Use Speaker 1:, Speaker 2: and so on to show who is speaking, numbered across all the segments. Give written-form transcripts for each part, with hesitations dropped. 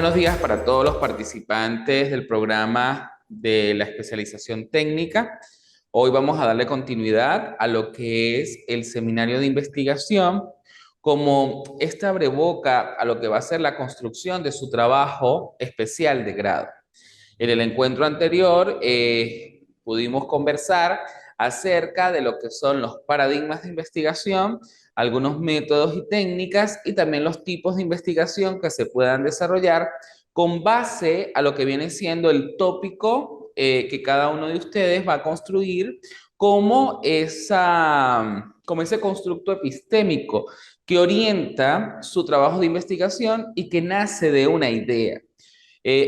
Speaker 1: buenos días para todos los participantes del programa de la especialización técnica. Hoy vamos a darle continuidad a lo que es el seminario de investigación, como este abreboca a lo que va a ser la construcción de su trabajo especial de grado. En el encuentro anterior pudimos conversar acerca de lo que son los paradigmas de investigación, algunos métodos y técnicas y también los tipos de investigación que se puedan desarrollar con base a lo que viene siendo el tópico que cada uno de ustedes va a construir como ese constructo epistémico que orienta su trabajo de investigación y que nace de una idea.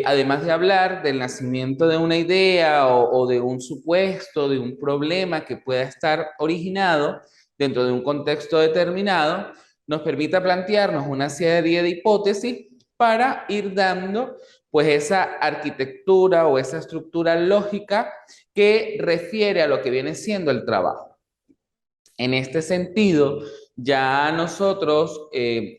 Speaker 1: Además de hablar del nacimiento de una idea o de un supuesto, de un problema que pueda estar originado dentro de un contexto determinado, nos permita plantearnos una serie de hipótesis para ir dando pues esa arquitectura o esa estructura lógica que refiere a lo que viene siendo el trabajo. En este sentido, ya nosotros,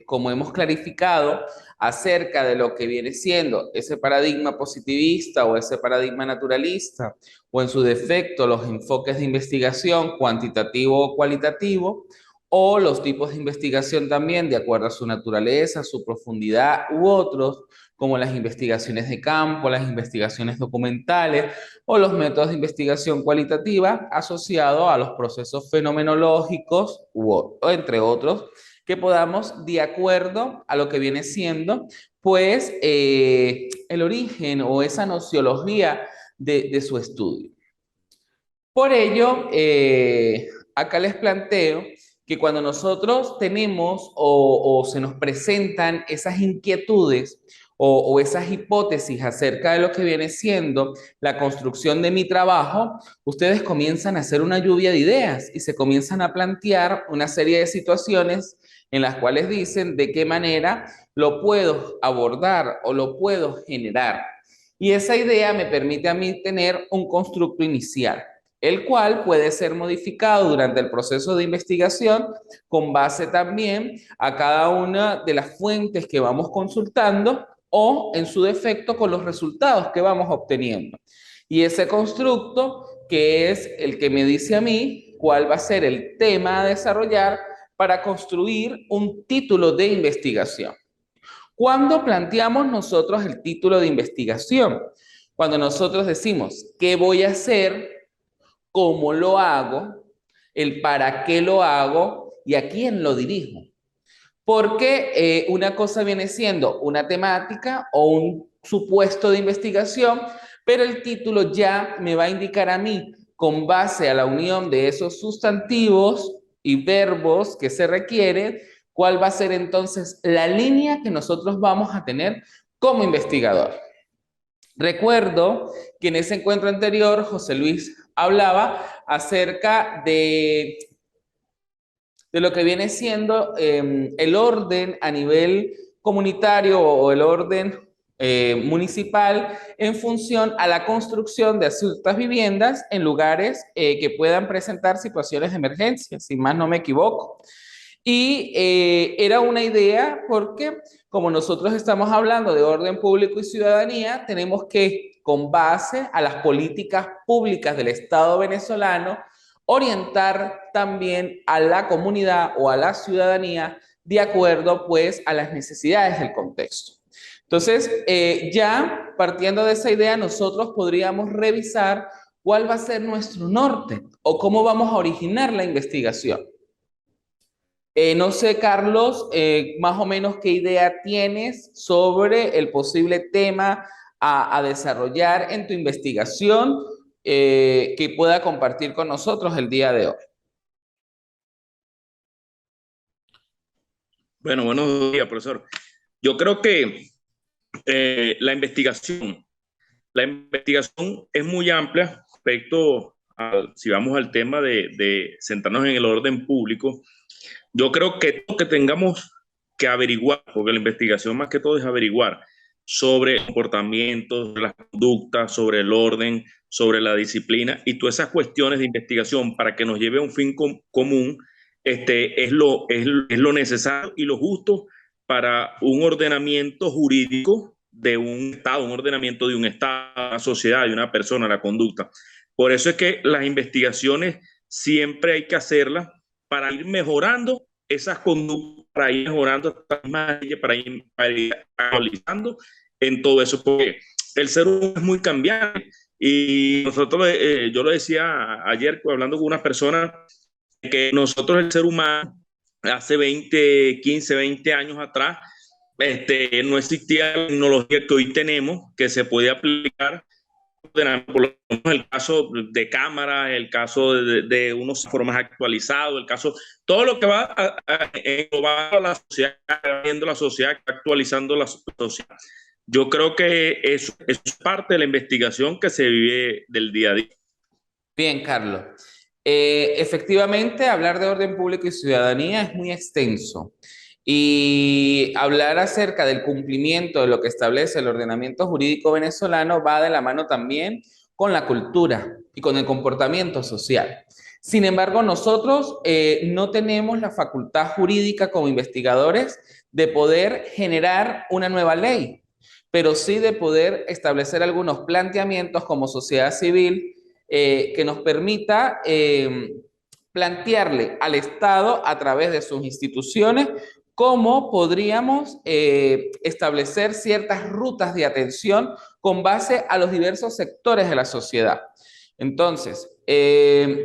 Speaker 1: como hemos clarificado acerca de lo que viene siendo ese paradigma positivista o ese paradigma naturalista, o en su defecto los enfoques de investigación cuantitativo o cualitativo, o los tipos de investigación también de acuerdo a su naturaleza, su profundidad u otros, como las investigaciones de campo, las investigaciones documentales, o los métodos de investigación cualitativa asociados a los procesos fenomenológicos, o entre otros, que podamos, de acuerdo a lo que viene siendo, pues, el origen o esa nociología de su estudio. Por ello, acá les planteo que cuando nosotros tenemos o se nos presentan esas inquietudes o esas hipótesis acerca de lo que viene siendo la construcción de mi trabajo, ustedes comienzan a hacer una lluvia de ideas y se comienzan a plantear una serie de situaciones en las cuales dicen de qué manera lo puedo abordar o lo puedo generar. Y esa idea me permite a mí tener un constructo inicial, el cual puede ser modificado durante el proceso de investigación con base también a cada una de las fuentes que vamos consultando o, en su defecto, con los resultados que vamos obteniendo. Y ese constructo, que es el que me dice a mí cuál va a ser el tema a desarrollar para construir un título de investigación. ¿Cuándo planteamos nosotros el título de investigación? Cuando nosotros decimos, ¿qué voy a hacer? ¿Cómo lo hago? El para qué lo hago y a quién lo dirijo. Porque una cosa viene siendo una temática o un supuesto de investigación, pero el título ya me va a indicar a mí, con base a la unión de esos sustantivos y verbos que se requieren, cuál va a ser entonces la línea que nosotros vamos a tener como investigador. Recuerdo que en ese encuentro anterior José Luis hablaba acerca de lo que viene siendo el orden a nivel comunitario o el orden municipal en función a la construcción de ciertas viviendas en lugares que puedan presentar situaciones de emergencia, si más no me equivoco. Y era una idea porque como nosotros estamos hablando de orden público y ciudadanía, tenemos que, con base a las políticas públicas del Estado venezolano, orientar también a la comunidad o a la ciudadanía de acuerdo pues a las necesidades del contexto. Entonces, ya partiendo de esa idea, nosotros podríamos revisar cuál va a ser nuestro norte o cómo vamos a originar la investigación. No sé, Carlos, más o menos qué idea tienes sobre el posible tema a desarrollar en tu investigación que pueda compartir con nosotros el día de hoy.
Speaker 2: Bueno, buenos días, profesor. Yo creo que la investigación es muy amplia respecto a, si vamos al tema de centrarnos en el orden público. Yo creo que lo que tengamos que averiguar, porque la investigación más que todo es averiguar sobre el comportamiento, sobre las conductas, sobre el orden, sobre la disciplina y todas esas cuestiones de investigación para que nos lleve a un fin común, es lo necesario y lo justo para un ordenamiento jurídico de un Estado, un ordenamiento de un Estado, una sociedad, de una persona, la conducta. Por eso es que las investigaciones siempre hay que hacerlas para ir mejorando esas conductas, para ir mejorando para ir actualizando en todo eso, porque el ser humano es muy cambiante. Y nosotros, yo lo decía ayer hablando con unas personas, que nosotros el ser humano hace 20, 15, 20 años atrás, no existía la tecnología que hoy tenemos, que se puede aplicar, por lo menos el caso de cámaras, el caso de unos informes actualizados, el caso, todo lo que va a englobar a la sociedad, viendo la sociedad, actualizando la sociedad. Yo creo que eso es parte de la investigación que se vive del día a día.
Speaker 1: Bien, Carlos. Efectivamente, hablar de orden público y ciudadanía es muy extenso. Y hablar acerca del cumplimiento de lo que establece el ordenamiento jurídico venezolano va de la mano también con la cultura y con el comportamiento social. Sin embargo, nosotros no tenemos la facultad jurídica como investigadores de poder generar una nueva ley, pero sí de poder establecer algunos planteamientos como sociedad civil que nos permita plantearle al Estado a través de sus instituciones cómo podríamos establecer ciertas rutas de atención con base a los diversos sectores de la sociedad. Entonces,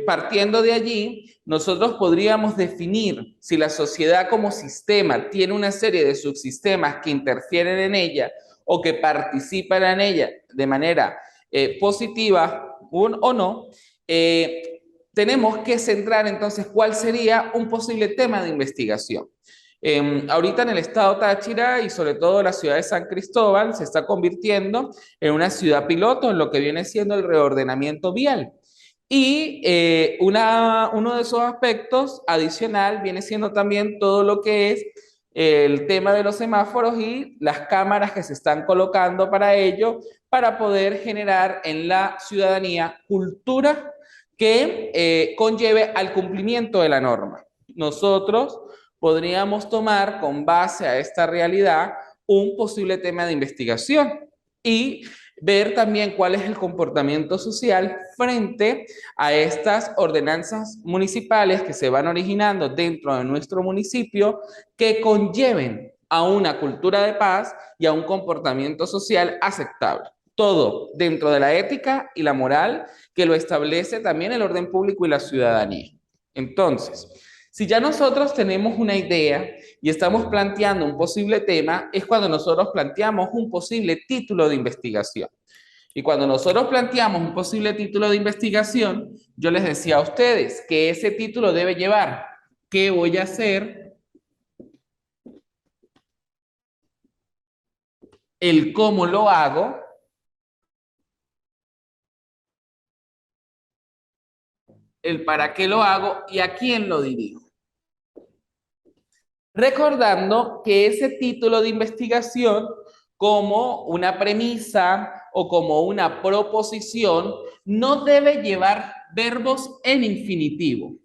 Speaker 1: partiendo de allí, nosotros podríamos definir si la sociedad como sistema tiene una serie de subsistemas que interfieren en ella o que participan en ella de manera positiva o no, tenemos que centrar entonces cuál sería un posible tema de investigación. Ahorita en el estado Táchira y sobre todo la ciudad de San Cristóbal se está convirtiendo en una ciudad piloto en lo que viene siendo el reordenamiento vial. Y uno de esos aspectos adicional viene siendo también todo lo que es el tema de los semáforos y las cámaras que se están colocando para ello, para poder generar en la ciudadanía cultura que conlleve al cumplimiento de la norma. Nosotros podríamos tomar con base a esta realidad un posible tema de investigación y ver también cuál es el comportamiento social frente a estas ordenanzas municipales que se van originando dentro de nuestro municipio que conlleven a una cultura de paz y a un comportamiento social aceptable. Todo dentro de la ética y la moral que lo establece también el orden público y la ciudadanía. Entonces, si ya nosotros tenemos una idea y estamos planteando un posible tema, es cuando nosotros planteamos un posible título de investigación. Y cuando nosotros planteamos un posible título de investigación, yo les decía a ustedes que ese título debe llevar ¿qué voy a hacer? El cómo lo hago, el para qué lo hago y a quién lo dirijo. Recordando que ese título de investigación, como una premisa o como una proposición, no debe llevar verbos en infinitivo.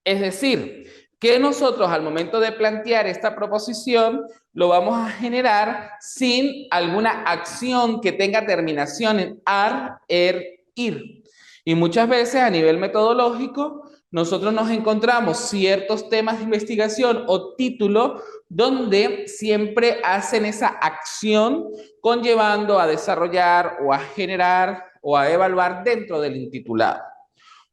Speaker 1: Es decir, que nosotros al momento de plantear esta proposición lo vamos a generar sin alguna acción que tenga terminación en ar, er, ir. Y muchas veces a nivel metodológico nosotros nos encontramos ciertos temas de investigación o títulos donde siempre hacen esa acción conllevando a desarrollar o a generar o a evaluar dentro del intitulado.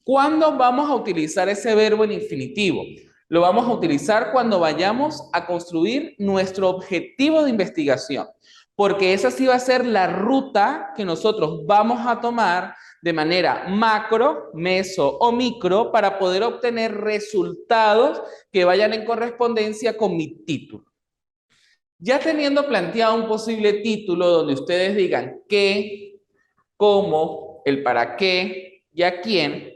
Speaker 1: ¿Cuándo vamos a utilizar ese verbo en infinitivo? Lo vamos a utilizar cuando vayamos a construir nuestro objetivo de investigación, porque esa sí va a ser la ruta que nosotros vamos a tomar de manera macro, meso o micro para poder obtener resultados que vayan en correspondencia con mi título. Ya teniendo planteado un posible título donde ustedes digan qué, cómo, el para qué y a quién,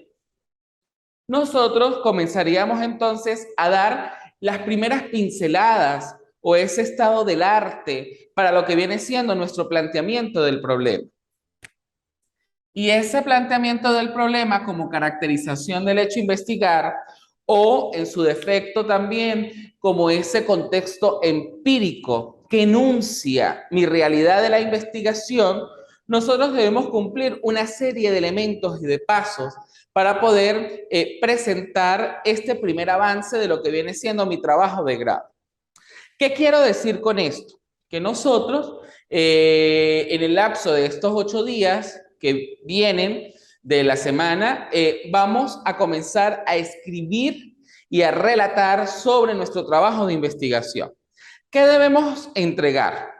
Speaker 1: nosotros comenzaríamos entonces a dar las primeras pinceladas o ese estado del arte para lo que viene siendo nuestro planteamiento del problema. Y ese planteamiento del problema como caracterización del hecho a investigar o en su defecto también como ese contexto empírico que enuncia mi realidad de la investigación, nosotros debemos cumplir una serie de elementos y de pasos para poder presentar este primer avance de lo que viene siendo mi trabajo de grado. ¿Qué quiero decir con esto? Que nosotros, en el lapso de estos 8 días que vienen de la semana, vamos a comenzar a escribir y a relatar sobre nuestro trabajo de investigación. ¿Qué debemos entregar?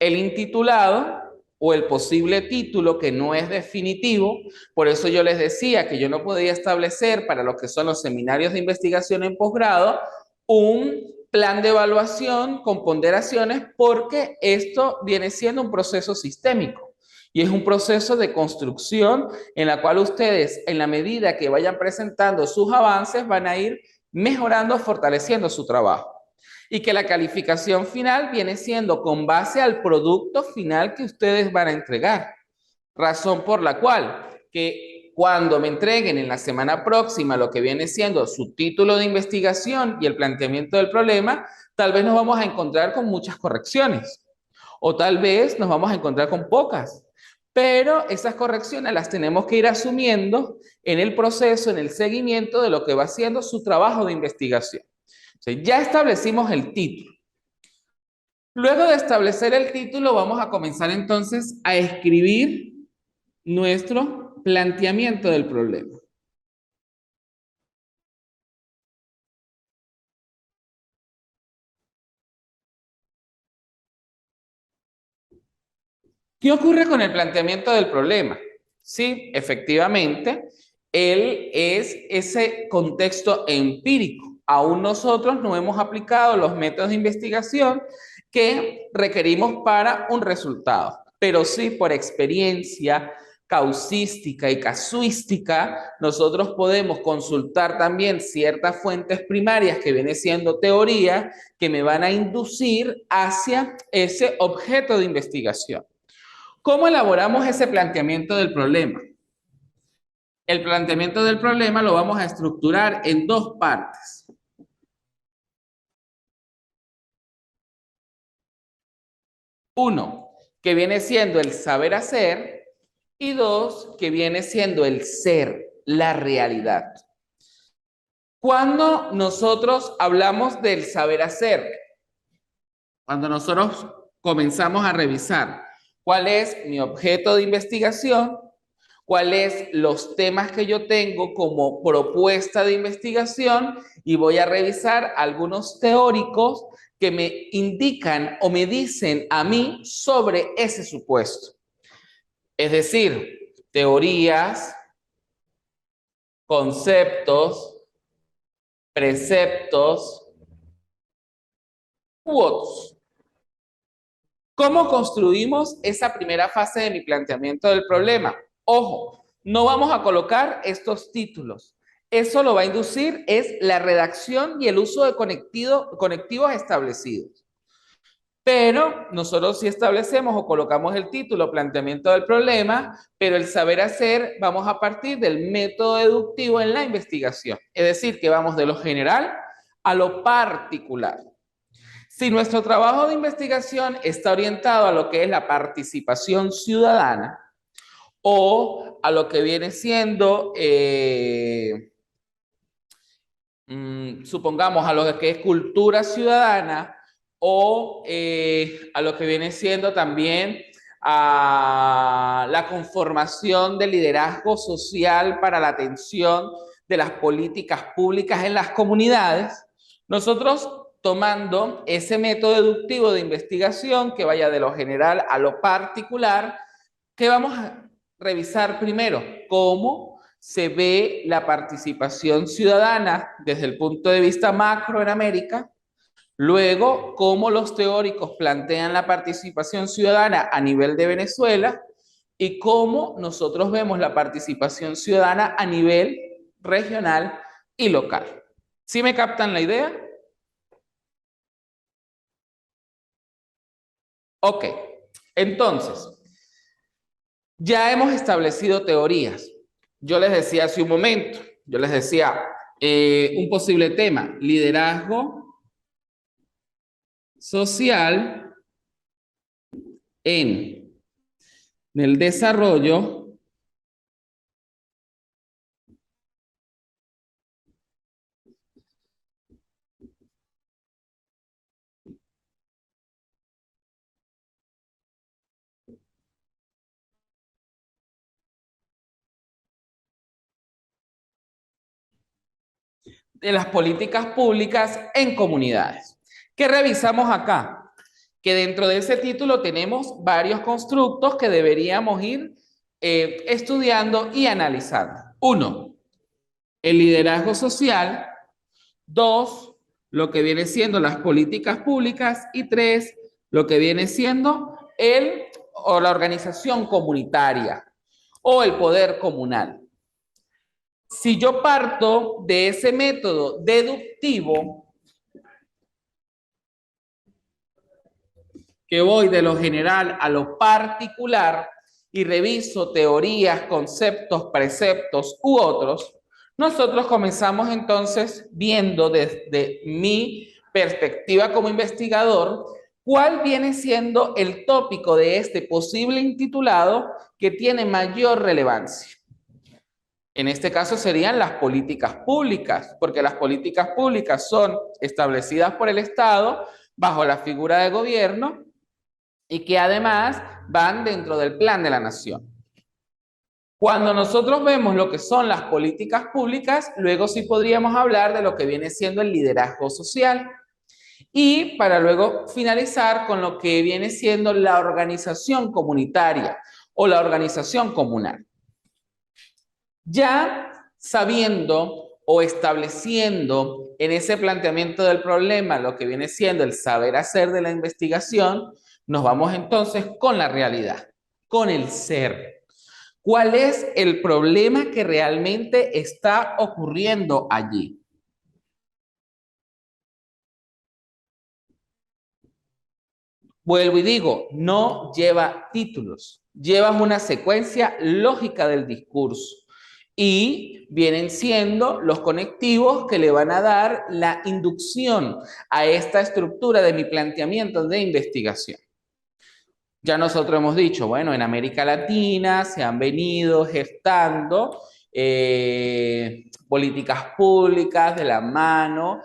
Speaker 1: El intitulado o el posible título que no es definitivo. Por eso yo les decía que yo no podía establecer para lo que son los seminarios de investigación en posgrado un plan de evaluación con ponderaciones, porque esto viene siendo un proceso sistémico y es un proceso de construcción en la cual ustedes, en la medida que vayan presentando sus avances, van a ir mejorando, fortaleciendo su trabajo. Y que la calificación final viene siendo con base al producto final que ustedes van a entregar. Razón por la cual que cuando me entreguen en la semana próxima lo que viene siendo su título de investigación y el planteamiento del problema, tal vez nos vamos a encontrar con muchas correcciones o tal vez nos vamos a encontrar con pocas. Pero esas correcciones las tenemos que ir asumiendo en el proceso, en el seguimiento de lo que va siendo su trabajo de investigación. O sea, ya establecimos el título. Luego de establecer el título, vamos a comenzar entonces a escribir nuestro planteamiento del problema. ¿Qué ocurre con el planteamiento del problema? Sí, efectivamente, él es ese contexto empírico. Aún nosotros no hemos aplicado los métodos de investigación que requerimos para un resultado, pero sí por experiencia causística y casuística, nosotros podemos consultar también ciertas fuentes primarias que viene siendo teoría que me van a inducir hacia ese objeto de investigación. ¿Cómo elaboramos ese planteamiento del problema? El planteamiento del problema lo vamos a estructurar en dos partes. Uno, que viene siendo el saber hacer, y dos, que viene siendo el ser, la realidad. Cuando nosotros hablamos del saber hacer, cuando nosotros comenzamos a revisar cuál es mi objeto de investigación, cuáles los temas que yo tengo como propuesta de investigación, y voy a revisar algunos teóricos que me indican o me dicen a mí sobre ese supuesto. Es decir, teorías, conceptos, preceptos u otros. ¿Cómo construimos esa primera fase de mi planteamiento del problema? Ojo, no vamos a colocar estos títulos. Eso lo va a inducir es la redacción y el uso de conectivos establecidos. Pero nosotros sí establecemos o colocamos el título, planteamiento del problema, pero el saber hacer vamos a partir del método deductivo en la investigación. Es decir, que vamos de lo general a lo particular. Si nuestro trabajo de investigación está orientado a lo que es la participación ciudadana o a lo que viene siendo, supongamos, a lo que es cultura ciudadana o a lo que viene siendo también a la conformación del liderazgo social para la atención de las políticas públicas en las comunidades, nosotros tomando ese método deductivo de investigación que vaya de lo general a lo particular, ¿qué vamos a revisar primero? ¿Cómo se ve la participación ciudadana desde el punto de vista macro en América? Luego, cómo los teóricos plantean la participación ciudadana a nivel de Venezuela y cómo nosotros vemos la participación ciudadana a nivel regional y local. ¿Sí me captan la idea? Ok, entonces, ya hemos establecido teorías. Yo les decía hace un momento, yo les decía, Un posible tema, liderazgo social en el desarrollo de las políticas públicas en comunidades. ¿Qué revisamos acá? Que dentro de ese título tenemos varios constructos que deberíamos ir estudiando y analizando. Uno, el liderazgo social. Dos, lo que viene siendo las políticas públicas. Y tres, lo que viene siendo el o la organización comunitaria o el poder comunal. Si yo parto de ese método deductivo, que voy de lo general a lo particular y reviso teorías, conceptos, preceptos u otros, nosotros comenzamos entonces viendo desde mi perspectiva como investigador cuál viene siendo el tópico de este posible intitulado que tiene mayor relevancia. En este caso serían las políticas públicas, porque las políticas públicas son establecidas por el Estado bajo la figura de gobierno y que además van dentro del plan de la nación. Cuando nosotros vemos lo que son las políticas públicas, luego sí podríamos hablar de lo que viene siendo el liderazgo social. Y para luego finalizar con lo que viene siendo la organización comunitaria o la organización comunal. Ya sabiendo o estableciendo en ese planteamiento del problema lo que viene siendo el saber hacer de la investigación, nos vamos entonces con la realidad, con el ser. ¿Cuál es el problema que realmente está ocurriendo allí? Vuelvo y digo, no lleva títulos, lleva una secuencia lógica del discurso y vienen siendo los conectivos que le van a dar la inducción a esta estructura de mi planteamiento de investigación. Ya nosotros hemos dicho, bueno, en América Latina se han venido gestando políticas públicas de la mano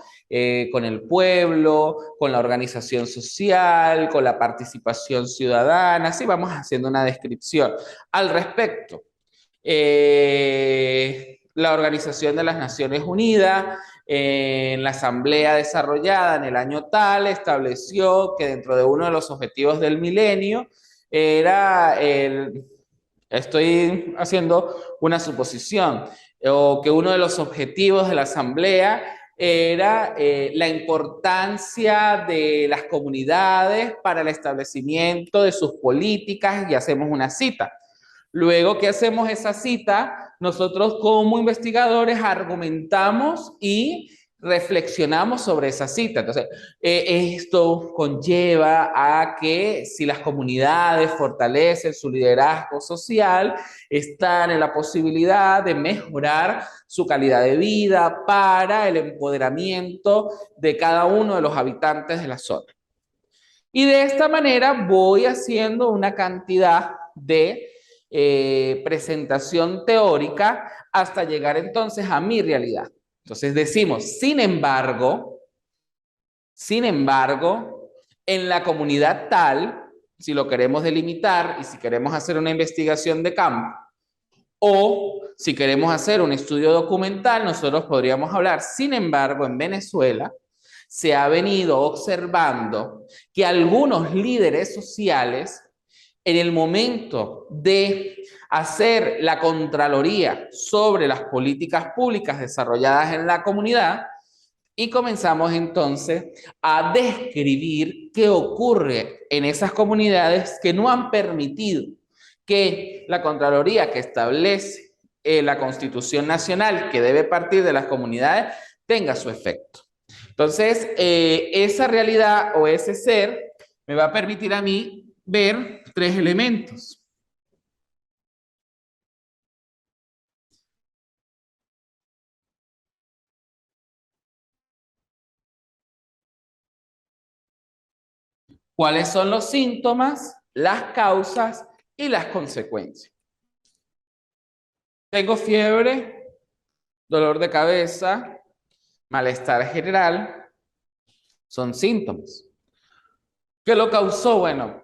Speaker 1: con el pueblo, con la organización social, con la participación ciudadana. Así vamos haciendo una descripción al respecto. La Organización de las Naciones Unidas, en la asamblea desarrollada en el año tal, estableció que dentro de uno de los objetivos del milenio era estoy haciendo una suposición, o que uno de los objetivos de la asamblea era la importancia de las comunidades para el establecimiento de sus políticas y hacemos una cita. Luego que hacemos esa cita, nosotros como investigadores argumentamos y reflexionamos sobre esa cita. Entonces, esto conlleva a que si las comunidades fortalecen su liderazgo social, están en la posibilidad de mejorar su calidad de vida para el empoderamiento de cada uno de los habitantes de la zona. Y de esta manera voy haciendo una cantidad de presentación teórica hasta llegar entonces a mi realidad. Entonces decimos, sin embargo, en la comunidad tal, si lo queremos delimitar y si queremos hacer una investigación de campo, o si queremos hacer un estudio documental, nosotros podríamos hablar, sin embargo, en Venezuela se ha venido observando que algunos líderes sociales, en el momento de hacer la contraloría sobre las políticas públicas desarrolladas en la comunidad, y comenzamos entonces a describir qué ocurre en esas comunidades que no han permitido que la Contraloría que establece la Constitución Nacional, que debe partir de las comunidades, tenga su efecto. Entonces, esa realidad o ese ser me va a permitir a mí ver tres elementos. ¿Cuáles son los síntomas, las causas y las consecuencias? Tengo fiebre, dolor de cabeza, malestar general, son síntomas. ¿Qué lo causó? Bueno,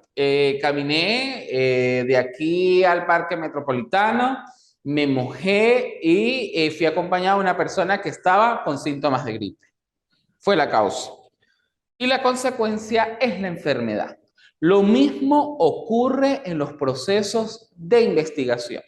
Speaker 1: caminé de aquí al Parque Metropolitano, me mojé y fui acompañado de una persona que estaba con síntomas de gripe. Fue la causa. Y la consecuencia es la enfermedad. Lo mismo ocurre en los procesos de investigación.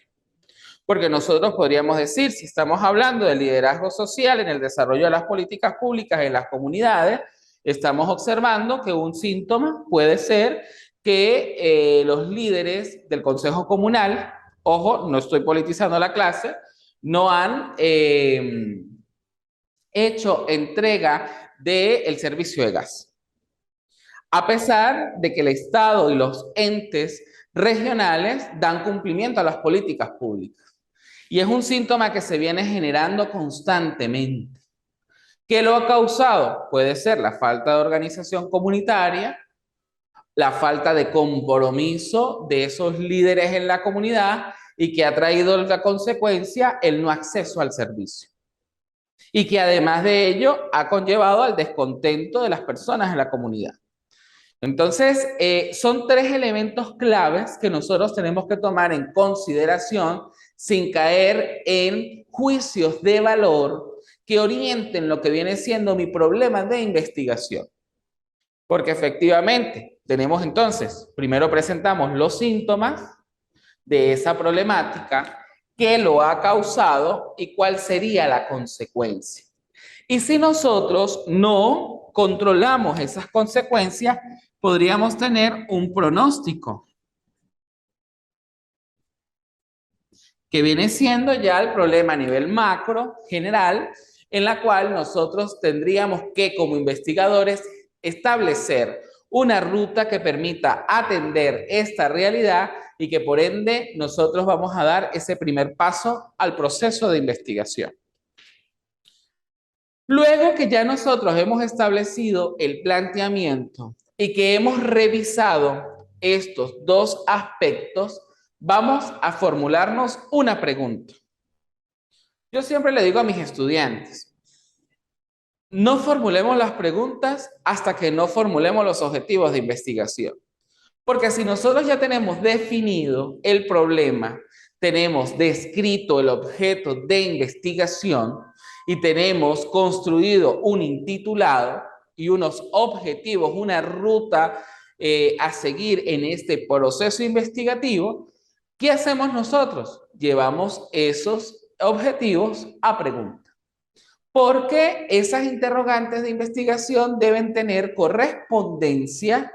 Speaker 1: Porque nosotros podríamos decir, si estamos hablando de liderazgo social en el desarrollo de las políticas públicas en las comunidades, estamos observando que un síntoma puede ser que los líderes del Consejo Comunal, ojo, no estoy politizando la clase, no han hecho entrega del servicio de gas. A pesar de que el Estado y los entes regionales dan cumplimiento a las políticas públicas. Y es un síntoma que se viene generando constantemente. ¿Qué lo ha causado? Puede ser la falta de organización comunitaria, la falta de compromiso de esos líderes en la comunidad y que ha traído la consecuencia el no acceso al servicio. Y que además de ello ha conllevado al descontento de las personas en la comunidad. Entonces, son tres elementos claves que nosotros tenemos que tomar en consideración sin caer en juicios de valor que orienten lo que viene siendo mi problema de investigación. Porque efectivamente, tenemos entonces, primero presentamos los síntomas de esa problemática, qué lo ha causado y cuál sería la consecuencia. Y si nosotros no controlamos esas consecuencias, podríamos tener un pronóstico que viene siendo ya el problema a nivel macro, general, en la cual nosotros tendríamos que, como investigadores, establecer una ruta que permita atender esta realidad y que por ende nosotros vamos a dar ese primer paso al proceso de investigación. Luego que ya nosotros hemos establecido el planteamiento y que hemos revisado estos dos aspectos, vamos a formularnos una pregunta. Yo siempre le digo a mis estudiantes, no formulemos las preguntas hasta que no formulemos los objetivos de investigación. Porque si nosotros ya tenemos definido el problema, tenemos descrito el objeto de investigación y tenemos construido un intitulado y unos objetivos, una ruta a seguir en este proceso investigativo, ¿qué hacemos nosotros? Llevamos esos objetivos a pregunta. Porque esas interrogantes de investigación deben tener correspondencia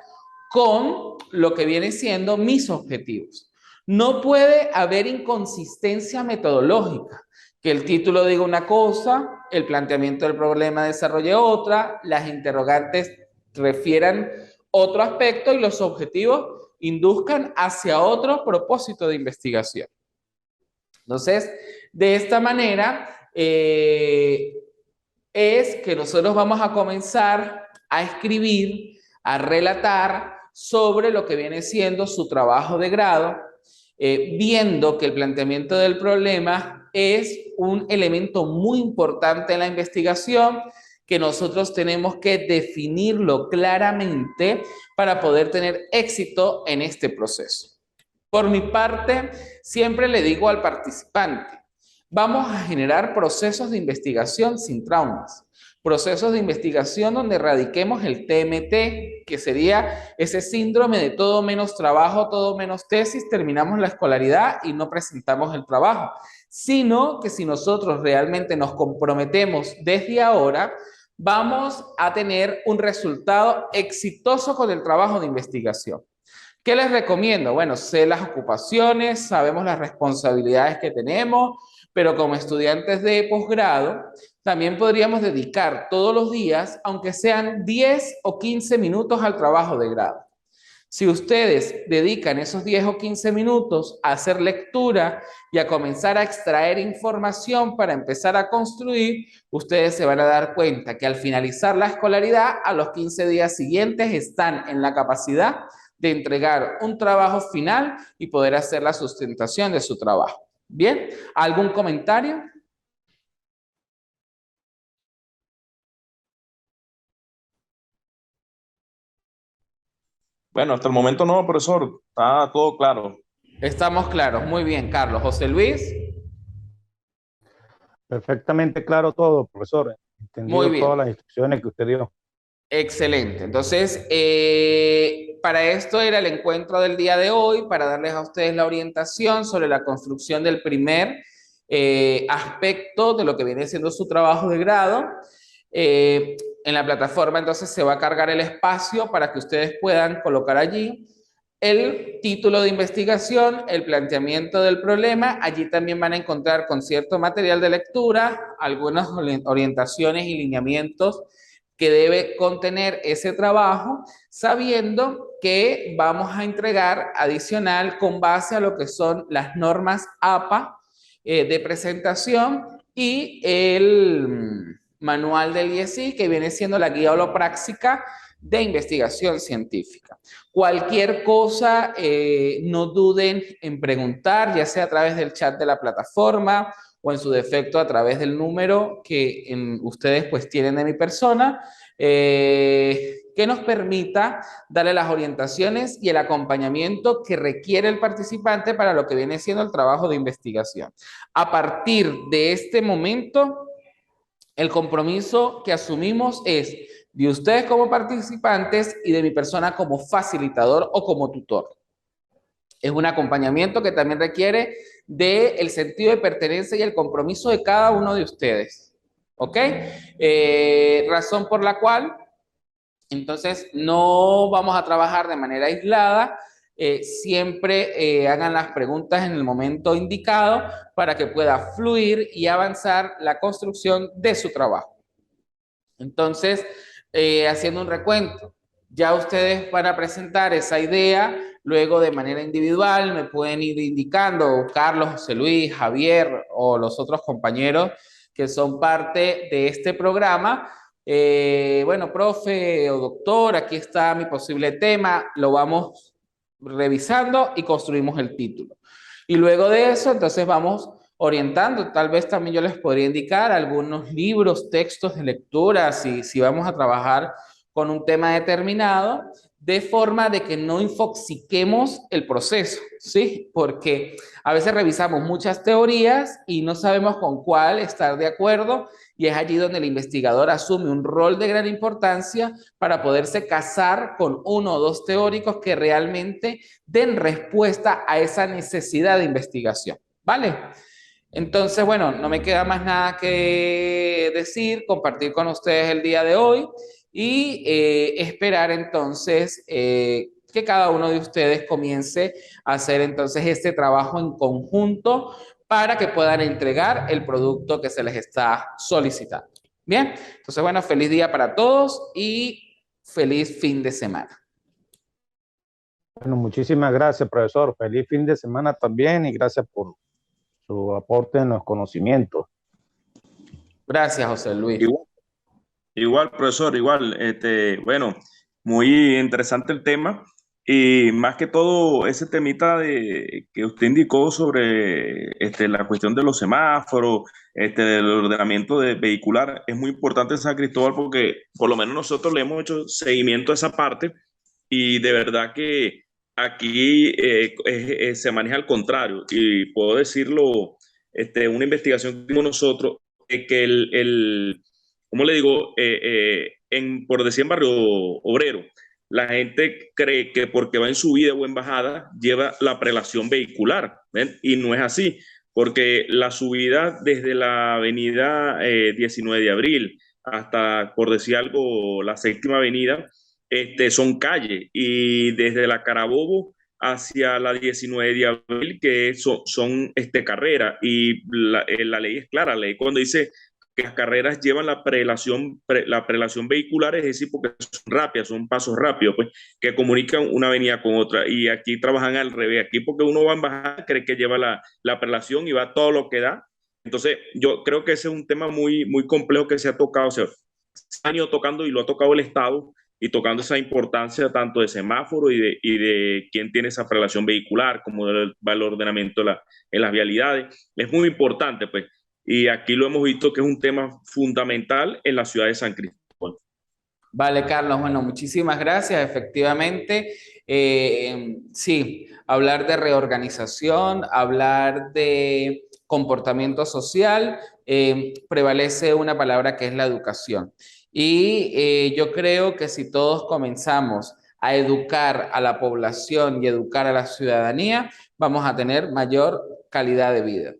Speaker 1: con lo que viene siendo mis objetivos. No puede haber inconsistencia metodológica, que el título diga una cosa, el planteamiento del problema desarrolle otra, las interrogantes refieran otro aspecto y los objetivos induzcan hacia otro propósito de investigación. Entonces, de esta manera, es que nosotros vamos a comenzar a escribir, a relatar sobre lo que viene siendo su trabajo de grado, viendo que el planteamiento del problema es un elemento muy importante en la investigación, que nosotros tenemos que definirlo claramente para poder tener éxito en este proceso. Por mi parte, siempre le digo al participante, vamos a generar procesos de investigación sin traumas, procesos de investigación donde erradiquemos el TMT, que sería ese síndrome de todo menos trabajo, todo menos tesis, terminamos la escolaridad y no presentamos el trabajo, sino que si nosotros realmente nos comprometemos desde ahora, vamos a tener un resultado exitoso con el trabajo de investigación. ¿Qué les recomiendo? Bueno, sé las ocupaciones, sabemos las responsabilidades que tenemos, pero como estudiantes de posgrado, también podríamos dedicar todos los días, aunque sean 10 o 15 minutos al trabajo de grado. Si ustedes dedican esos 10 o 15 minutos a hacer lectura y a comenzar a extraer información para empezar a construir, ustedes se van a dar cuenta que al finalizar la escolaridad, a los 15 días siguientes están en la capacidad de entregar un trabajo final y poder hacer la sustentación de su trabajo. Bien, ¿algún comentario?
Speaker 2: Bueno, hasta el momento no, profesor, está todo claro.
Speaker 1: Estamos claros. Muy bien, Carlos. José Luis.
Speaker 3: Perfectamente claro todo, profesor.
Speaker 1: Muy
Speaker 3: Entendido todas
Speaker 1: bien.
Speaker 3: las instrucciones que usted dio.
Speaker 1: Excelente. Entonces, para esto era el encuentro del día de hoy, para darles a ustedes la orientación sobre la construcción del primer aspecto de lo que viene siendo su trabajo de grado. En la plataforma entonces se va a cargar el espacio para que ustedes puedan colocar allí el título de investigación, el planteamiento del problema. Allí también van a encontrar con cierto material de lectura, algunas orientaciones y lineamientos que debe contener ese trabajo, sabiendo que vamos a entregar adicional con base a lo que son las normas APA de presentación y el manual del IESI, que viene siendo la guía holopráctica de investigación científica. Cualquier cosa, no duden en preguntar, ya sea a través del chat de la plataforma o en su defecto a través del número que ustedes pues tienen de mi persona, que nos permita darle las orientaciones y el acompañamiento que requiere el participante para lo que viene siendo el trabajo de investigación. A partir de este momento, el compromiso que asumimos es de ustedes como participantes y de mi persona como facilitador o como tutor. Es un acompañamiento que también requiere del sentido de pertenencia y el compromiso de cada uno de ustedes. ¿Ok? Razón por la cual, entonces, no vamos a trabajar de manera aislada. Siempre hagan las preguntas en el momento indicado para que pueda fluir y avanzar la construcción de su trabajo. Entonces, haciendo un recuento, ya ustedes van a presentar esa idea, luego de manera individual me pueden ir indicando Carlos, José Luis, Javier o los otros compañeros que son parte de este programa. Bueno, profe o doctor, aquí está mi posible tema, lo vamos revisando y construimos el título. Y luego de eso, entonces vamos orientando. Tal vez también yo les podría indicar algunos libros, textos de lectura, si vamos a trabajar con un tema determinado, de forma de que no infoxiquemos el proceso, ¿sí? Porque a veces revisamos muchas teorías y no sabemos con cuál estar de acuerdo, y es allí donde el investigador asume un rol de gran importancia para poderse casar con uno o dos teóricos que realmente den respuesta a esa necesidad de investigación, ¿vale? Entonces, bueno, no me queda más nada que decir, compartir con ustedes el día de hoy y esperar entonces que cada uno de ustedes comience a hacer entonces este trabajo en conjunto para que puedan entregar el producto que se les está solicitando. Bien, entonces, bueno, feliz día para todos y feliz fin de semana.
Speaker 3: Bueno, muchísimas gracias, profesor. Feliz fin de semana también y gracias por su aporte en los conocimientos.
Speaker 1: Gracias, José Luis.
Speaker 2: Igual, profesor, igual. Bueno, muy interesante el tema y más que todo ese temita que usted indicó sobre la cuestión de los semáforos, del ordenamiento vehicular, es muy importante en San Cristóbal porque por lo menos nosotros le hemos hecho seguimiento a esa parte y de verdad que aquí se maneja al contrario y puedo decirlo, una investigación que hicimos nosotros, que ¿cómo le digo? Por decir en Barrio Obrero, la gente cree que porque va en subida o en bajada lleva la prelación vehicular, ¿ven? Y no es así, porque la subida desde la avenida 19 de abril hasta, por decir algo, la séptima avenida, son calles, y desde la Carabobo hacia la 19 de abril, que son carreras, y la ley es clara, la ley cuando dice que las carreras llevan la prelación vehicular, es decir, porque son rápidas, son pasos rápidos, pues, que comunican una avenida con otra. Y aquí trabajan al revés. Aquí porque uno va en bajada, cree que lleva la prelación y va todo lo que da. Entonces, yo creo que ese es un tema muy, muy complejo que se ha tocado, o sea, se ha ido tocando y lo ha tocado el Estado y tocando esa importancia tanto de semáforo y de quién tiene esa prelación vehicular, como del valor ordenamiento en las vialidades. Es muy importante, pues. Y aquí lo hemos visto que es un tema fundamental en la ciudad de San Cristóbal.
Speaker 1: Vale, Carlos, bueno, muchísimas gracias. Efectivamente, sí, hablar de reorganización, hablar de comportamiento social, prevalece una palabra que es la educación. Y yo creo que si todos comenzamos a educar a la población y educar a la ciudadanía, vamos a tener mayor calidad de vida.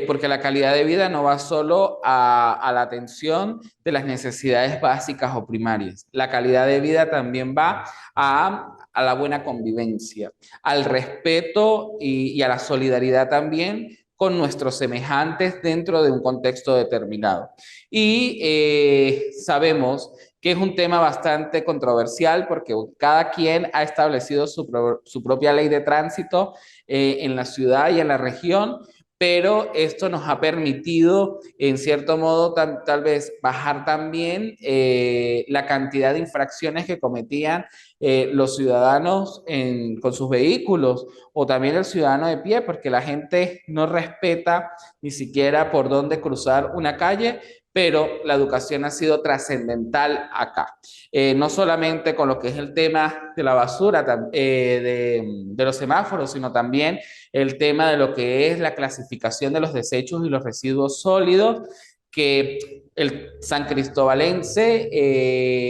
Speaker 1: Porque la calidad de vida no va solo a la atención de las necesidades básicas o primarias. La calidad de vida también va a la buena convivencia, al respeto y a la solidaridad también con nuestros semejantes dentro de un contexto determinado. Y sabemos que es un tema bastante controversial porque cada quien ha establecido su propia ley de tránsito en la ciudad y en la región, pero esto nos ha permitido, en cierto modo, tal vez bajar también la cantidad de infracciones que cometían los ciudadanos con sus vehículos o también el ciudadano de pie, porque la gente no respeta ni siquiera por dónde cruzar una calle, pero la educación ha sido trascendental acá. No solamente con lo que es el tema de la basura, de los semáforos, sino también el tema de lo que es la clasificación de los desechos y los residuos sólidos, que el san cristobalense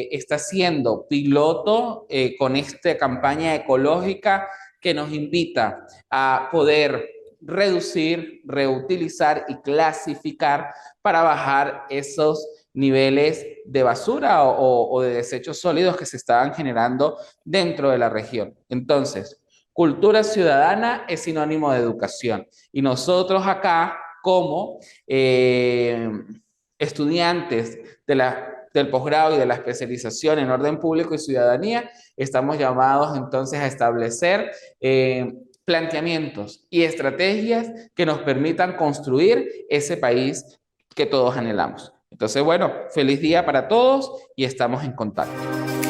Speaker 1: está siendo piloto con esta campaña ecológica que nos invita a poder reducir, reutilizar y clasificar para bajar esos niveles de basura o de desechos sólidos que se estaban generando dentro de la región. Entonces, cultura ciudadana es sinónimo de educación. Y nosotros acá, como estudiantes del posgrado y de la especialización en orden público y ciudadanía, estamos llamados entonces a establecer planteamientos y estrategias que nos permitan construir ese país que todos anhelamos. Entonces, bueno, feliz día para todos y estamos en contacto.